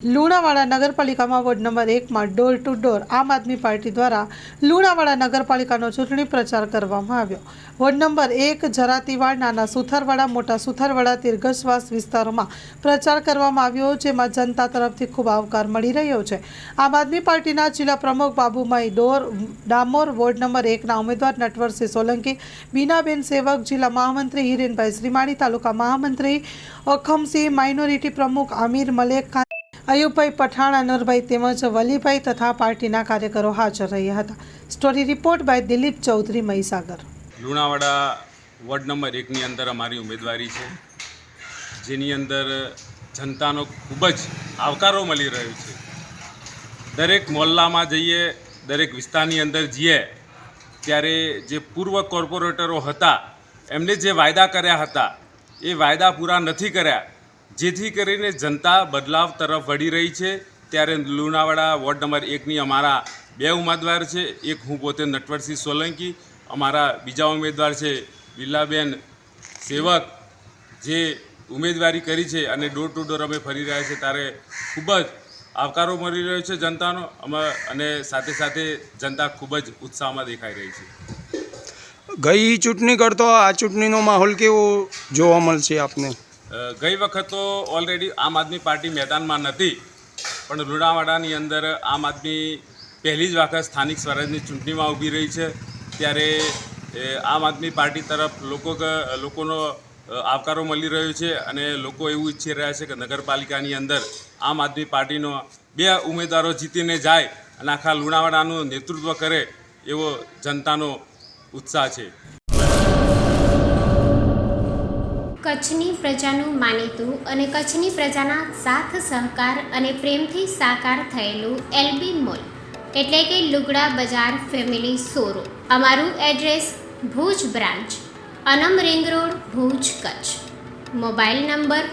લુણાવાડા નગરપાલિકામાં ward number 1 માં door to door આમ આદમી પાર્ટી દ્વારા લુણાવાડા નગરપાલિકાનો ચૂંટણી પ્રચાર કરવામાં આવ્યો। વોર્ડ નંબર 1 જરાતીવાડ, નાના સુથારવાડા, મોટા સુથારવાડા, દીર્ઘશ્વાસ વિસ્તારોમાં પ્રચાર કરવામાં આવ્યો, જેમાં જનતા તરફથી ખૂબ આવકાર મળી રહ્યો છે। આમ આદમી પાર્ટીના જિલ્લા પ્રમુખ બાબુભાઈ ડામોર, વોર્ડ નંબર 1ના ઉમેદવાર નટવરસિંહ સોલંકી, બીનાબેન સેવક, જિલ્લા મહામંત્રી હિરેનભાઈ શ્રીમાળી, તાલુકા મહામંત્રી અખમસિંહ, માઇનોરિટી પ્રમુખ આમિર મલેક ખાન, અયુબભાઈ પઠાણ, અનવરભાઈ તેમજ વલીભાઈ તથા પાર્ટીના કાર્યકરો હાજર રહ્યા હતા। Story report by Dilip Chaudhary, Mahisagar. Lunawada ward number 1ની અંદર અમારી ઉમેદવારી છે, જેની અંદર જનતાનો ખૂબ જ આવકારો મળી રહ્યો છે। દરેક મોહલ્લામાં જઈએ, દરેક વિસ્તારની અંદર જઈએ ત્યારે જે પૂર્વ કોર્પોરેટરો હતા એમને જે વાયદા કર્યા હતા એ વાયદા પૂરા નથી કર્યા, જેથી કરીને જનતા બદલાવ તરફ વળી રહી છે। ત્યારે લુણાવાડા વોર્ડ નંબર 1ની અમારા 2 ઉમેદવાર છે, એક હું પોતે નટવરસિંહ સોલંકી, અમારા બીજા ઉમેદવાર છે બીલાબેન સેવક, જે ઉમેદવારી કરી છે અને ડોર ટુ ડોર અમે ફરી રહ્યા છીએ। ત્યારે ખૂબ જ આવકારો મળી રહ્યો છે જનતાનો, અને સાથે સાથે જનતા ખૂબ જ ઉત્સાહમાં દેખાઈ રહી છે। ગઈ ચૂંટણી કરતો આ ચૂંટણીનો માહોલ કેવો જોવા મળશે આપને? ગઈ વખત તો ઓલરેડી આમ આદમી પાર્ટી મેદાનમાં નથી, પણ લુણાવાડાની અંદર આમ આદમી પહેલી જ વખત સ્થાનિક સ્વરાજની ચૂંટણીમાં ઊભી રહી છે। ત્યારે આમ આદમી પાર્ટી તરફ લોકોનો આવકારો મળી રહ્યો છે, અને લોકો એવું ઈચ્છી રહ્યા છે કે નગરપાલિકાની અંદર આમ આદમી પાર્ટીનો 2 ઉમેદવારો જીતીને જાય અને આખા લુણાવાડાનું નેતૃત્વ કરે એવો જનતાનો ઉત્સાહ છે। કચ્છની પ્રજાનું માનીતું અને કચ્છની પ્રજાના સાથ સહકાર અને પ્રેમથી સાકાર થયેલું એલબી મોલ એટલે કે લુગડા બજાર ફેમિલી શોરૂમ। અમારું address Bhuj branch, Anam ring road, Bhuj, Kutch. Mobile number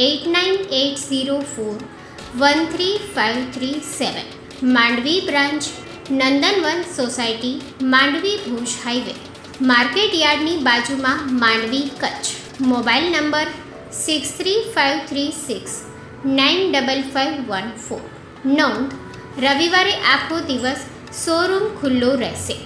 8980413537। Mandvi branch, Nandanvan society, Mandvi, Bhuj highway, market યાર્ડની બાજુમાં, માંડવી, કચ્છ। Mobile number 6353695514। નોંધ: રવિવારે આખો દિવસ શોરૂમ ખુલ્લો રહેશે।